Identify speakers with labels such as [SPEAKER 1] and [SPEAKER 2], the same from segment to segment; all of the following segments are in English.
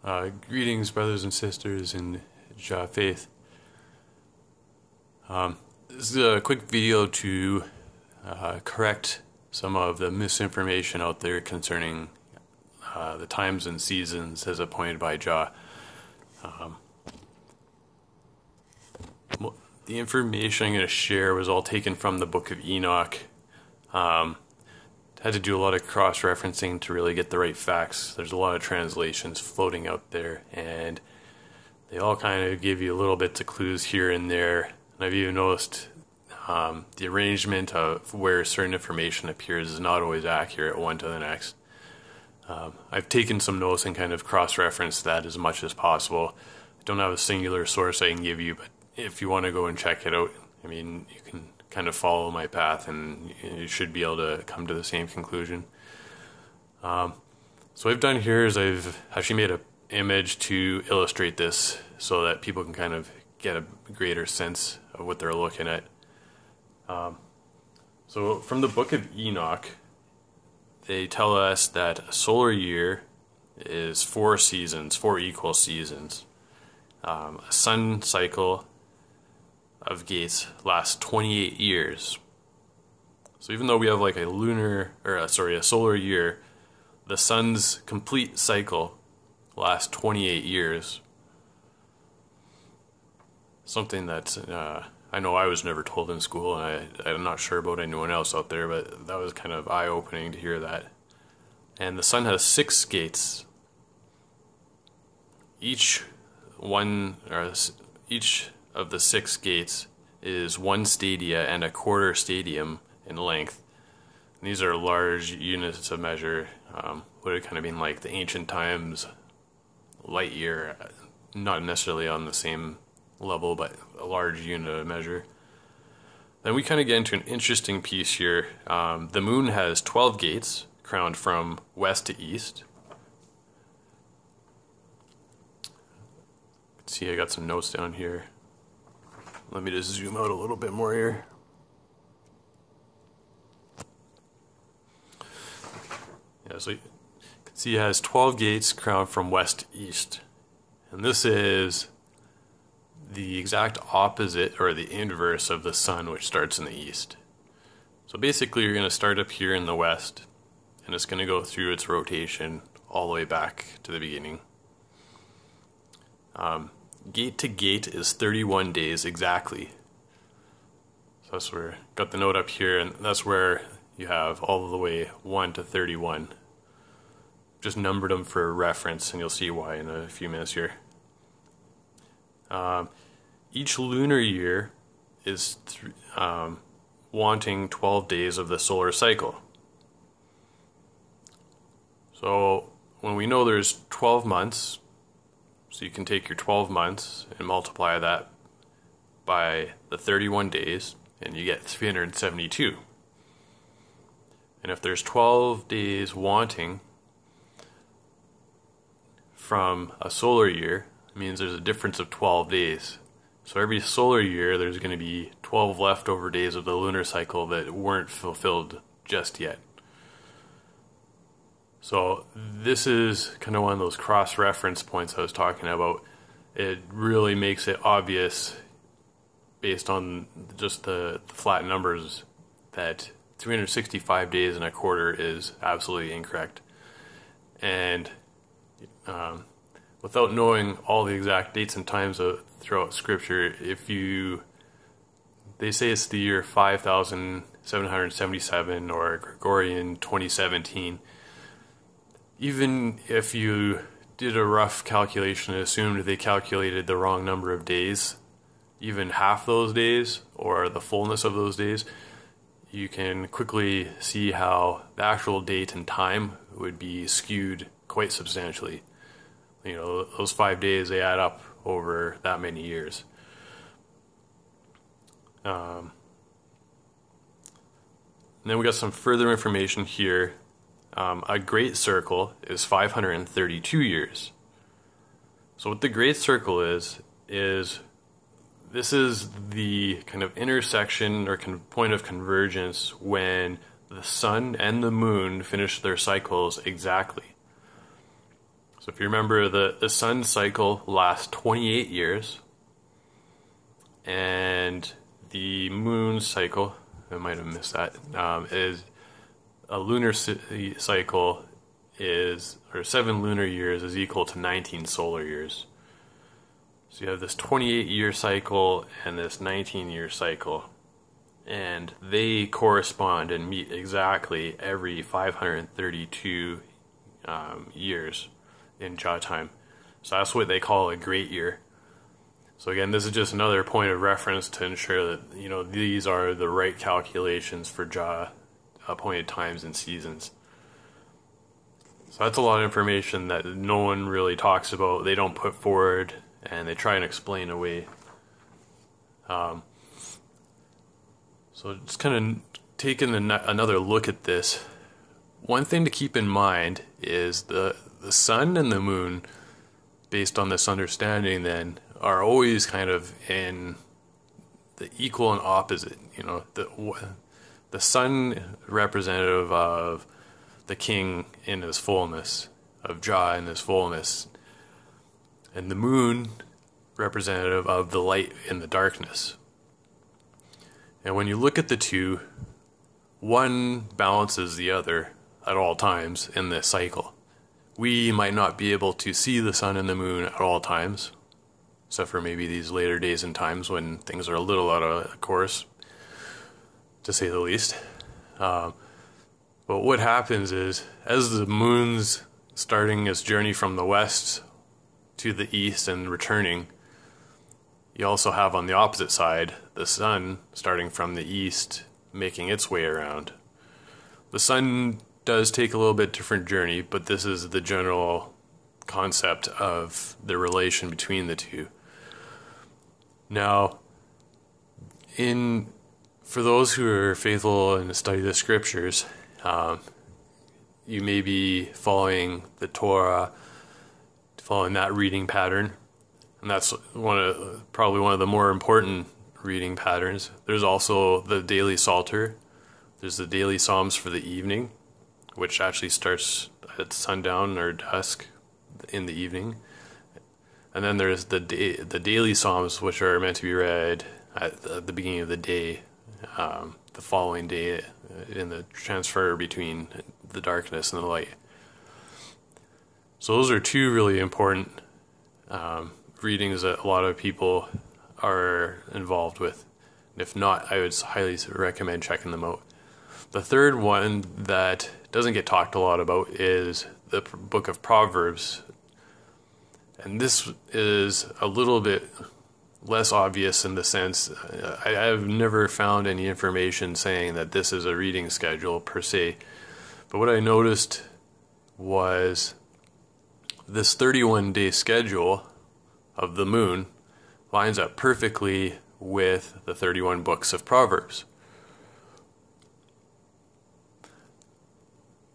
[SPEAKER 1] Greetings, brothers and sisters in faith. This is a quick video to correct some of the misinformation out there concerning the times and seasons as appointed by Jah. The information I'm going to share was all taken from the book of Enoch. Had to do a lot of cross-referencing to really get the right facts. There's a lot of translations floating out there, and they all kind of give you little bits of clues here and there. And I've even noticed the arrangement of where certain information appears is not always accurate one to the next. I've taken some notes and kind of cross-referenced that as much as possible. I don't have a singular source I can give you, but if you want to go and check it out, I mean, you can kind of follow my path and you should be able to come to the same conclusion. So what I've done here is I've actually made an image to illustrate this so that people can kind of get a greater sense of what they're looking at. So from the book of Enoch, they tell us that a solar year is 4 seasons, 4 equal seasons. A sun cycle of gates lasts 28 years. So even though we have like a solar year, the sun's complete cycle lasts 28 years. Something that I know I was never told in school, and I'm not sure about anyone else out there, but that was kind of eye-opening to hear that. And the sun has 6 gates. Each of the 6 gates is 1 stadia and a quarter stadium in length. And these are large units of measure. Would have kind of been like the ancient times light year, not necessarily on the same level, but a large unit of measure. Then we kind of get into an interesting piece here. The moon has 12 gates, crowned from west to east. See, I got some notes down here. Let me just zoom out a little bit more here. Yeah, so you can see it has 12 gates crowned from west to east. And this is the exact opposite, or the inverse, of the sun, which starts in the east. So basically you're going to start up here in the west, and it's going to go through its rotation all the way back to the beginning. Gate to gate is 31 days exactly. So that's where, got the note up here, and that's where you have all the way 1 to 31. Just numbered them for reference, and you'll see why in a few minutes here. Each lunar year is wanting 12 days of the solar cycle. So when we know there's 12 months, so you can take your 12 months and multiply that by the 31 days, and you get 372. And if there's 12 days wanting from a solar year, it means there's a difference of 12 days. So every solar year, there's going to be 12 leftover days of the lunar cycle that weren't fulfilled just yet. So this is kind of one of those cross-reference points I was talking about. It really makes it obvious, based on just the flat numbers, that 365 days and a quarter is absolutely incorrect. And without knowing all the exact dates and times throughout Scripture, they say it's the year 5777 or Gregorian 2017. Even if you did a rough calculation and assumed they calculated the wrong number of days, even half those days or the fullness of those days, you can quickly see how the actual date and time would be skewed quite substantially. You know, those 5 days, they add up over that many years. And then we got some further information here. A great circle is 532 years. So what the great circle is this is the kind of intersection or point of convergence when the sun and the moon finish their cycles exactly. So if you remember, the sun cycle lasts 28 years, and the moon cycle, I might have missed that, is a lunar cycle is, or 7 lunar years is equal to 19 solar years. So you have this 28-year cycle and this 19-year cycle, and they correspond and meet exactly every 532 years in Jah time. So that's what they call a great year. So again, this is just another point of reference to ensure that, you know, these are the right calculations for Jah appointed times and seasons. So that's a lot of information that no one really talks about, they don't put forward, and they try and explain away. So just kind of taking another look at this, one thing to keep in mind is the sun and the moon, based on this understanding then, are always kind of in the equal and opposite. You know, the sun representative of the king in his fullness, of Jah in his fullness, and the moon representative of the light in the darkness. And when you look at the two, one balances the other at all times in this cycle. We might not be able to see the sun and the moon at all times, except for maybe these later days and times when things are a little out of course, to say the least. But what happens is, as the moon's starting its journey from the west to the east and returning, you also have on the opposite side the sun starting from the east, making its way around. The sun does take a little bit different journey, but this is the general concept of the relation between the two. Now, for those who are faithful and study the scriptures, you may be following the Torah, following that reading pattern, and that's probably one of the more important reading patterns. There's also the daily Psalter. There's the daily Psalms for the evening, which actually starts at sundown or dusk in the evening. And then there's the daily Psalms, which are meant to be read at the beginning of the day, the following day, in the transfer between the darkness and the light. So those are two really important readings that a lot of people are involved with. And if not, I would highly recommend checking them out. The third one that doesn't get talked a lot about is the book of Proverbs. And this is a little bit less obvious in the sense, I have never found any information saying that this is a reading schedule per se. But what I noticed was this 31-day schedule of the moon lines up perfectly with the 31 books of Proverbs.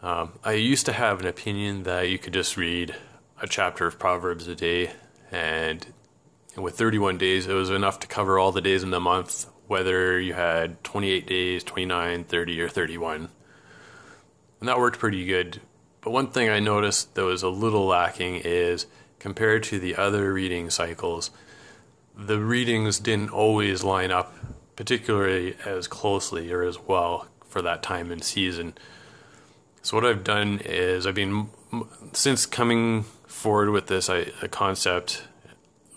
[SPEAKER 1] I used to have an opinion that you could just read a chapter of Proverbs a day, and with 31 days it was enough to cover all the days in the month, whether you had 28 days, 29, 30, or 31. And that worked pretty good. But one thing I noticed that was a little lacking is, compared to the other reading cycles, the readings didn't always line up particularly as closely or as well for that time and season. So what I've done is, since coming forward with this a concept,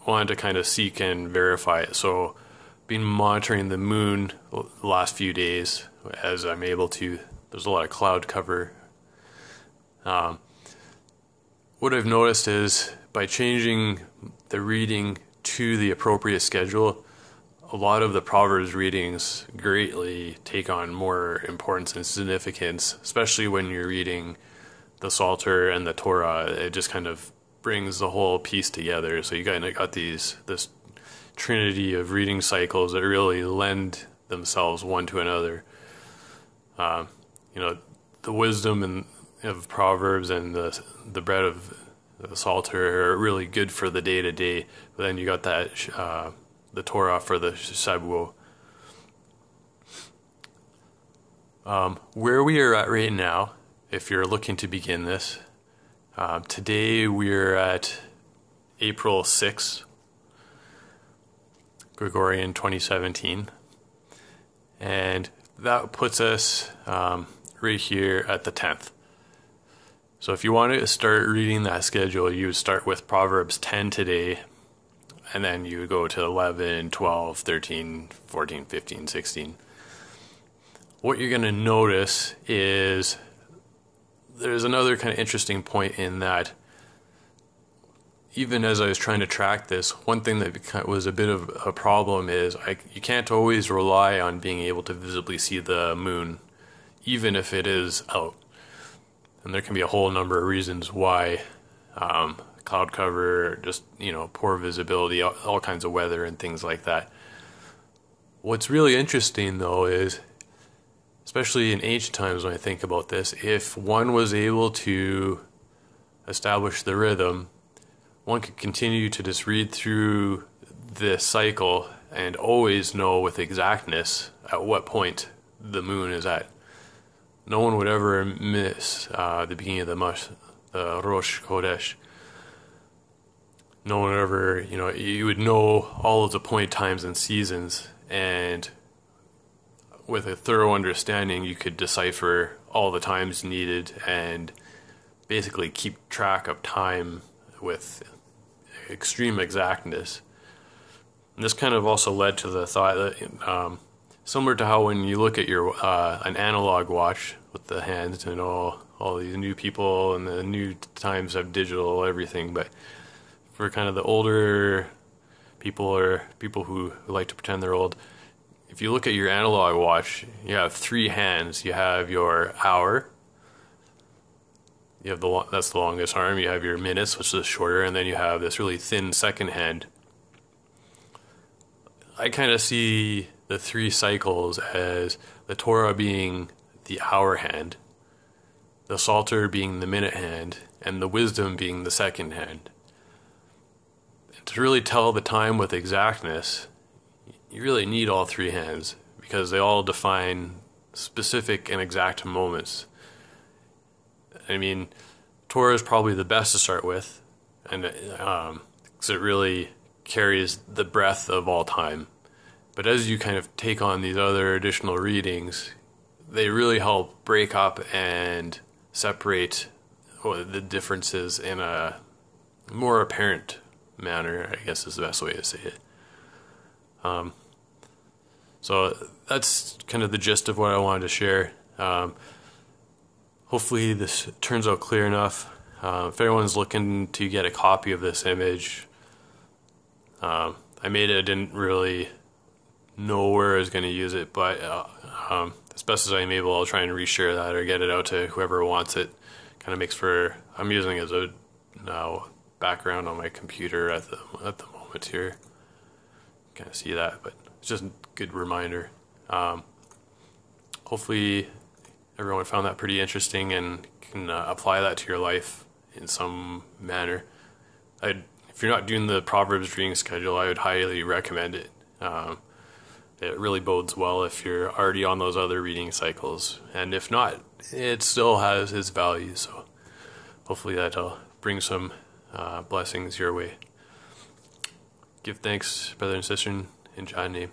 [SPEAKER 1] wanted to kind of seek and verify it. So been monitoring the moon the last few days as I'm able to. There's a lot of cloud cover. What I've noticed is, by changing the reading to the appropriate schedule, a lot of the Proverbs readings greatly take on more importance and significance, especially when you're reading the Psalter and the Torah. It just kind of brings the whole piece together. So you kind of got this trinity of reading cycles that really lend themselves one to another. The wisdom of Proverbs and the bread of the Psalter are really good for the day to day. But then you got that the Torah for the Shabuot. Where we are at right now, if you're looking to begin this, Today we're at April 6th, Gregorian 2017, and that puts us right here at the 10th. So if you wanted to start reading that schedule, you would start with Proverbs 10 today, and then you would go to 11, 12, 13, 14, 15, 16. What you're going to notice is there's another kind of interesting point in that even as I was trying to track this, one thing that was a bit of a problem is you can't always rely on being able to visibly see the moon, even if it is out. And there can be a whole number of reasons why, cloud cover, just, poor visibility, all kinds of weather and things like that. What's really interesting, though, is, especially in ancient times when I think about this, if one was able to establish the rhythm, one could continue to just read through this cycle and always know with exactness at what point the moon is at. No one would ever miss the beginning of the Roshe Chodesh. No one ever, you would know all of the point times and seasons, and with a thorough understanding, you could decipher all the times needed and basically keep track of time with extreme exactness. And this kind of also led to the thought that, similar to how when you look at your an analog watch with the hands and all these new people and the new times have digital everything, but for kind of the older people or people who like to pretend they're old, if you look at your analog watch, you have three hands. You have your hour. You have that's the longest arm. You have your minutes, which is shorter, and then you have this really thin second hand. I kind of see the three cycles as the Torah being the hour hand, the Psalter being the minute hand, and the wisdom being the second hand. And to really tell the time with exactness, you really need all three hands because they all define specific and exact moments. I mean, Torah is probably the best to start with, and because it really carries the breadth of all time. But as you kind of take on these other additional readings, they really help break up and separate the differences in a more apparent manner, I guess is the best way to say it. So that's kind of the gist of what I wanted to share. Hopefully this turns out clear enough. If anyone's looking to get a copy of this image, I didn't really know where I was going to use it, but as best as I'm able, I'll try and reshare that or get it out to whoever wants it. Kind of makes for, I'm using it as a background on my computer at the moment here. Kind of see that, but it's just a good reminder. Hopefully everyone found that pretty interesting and can apply that to your life in some manner. If you're not doing the Proverbs reading schedule, I would highly recommend it. It really bodes well if you're already on those other reading cycles. And if not, it still has its value. So hopefully that'll bring some blessings your way. Give thanks, brother and sister, in God's name.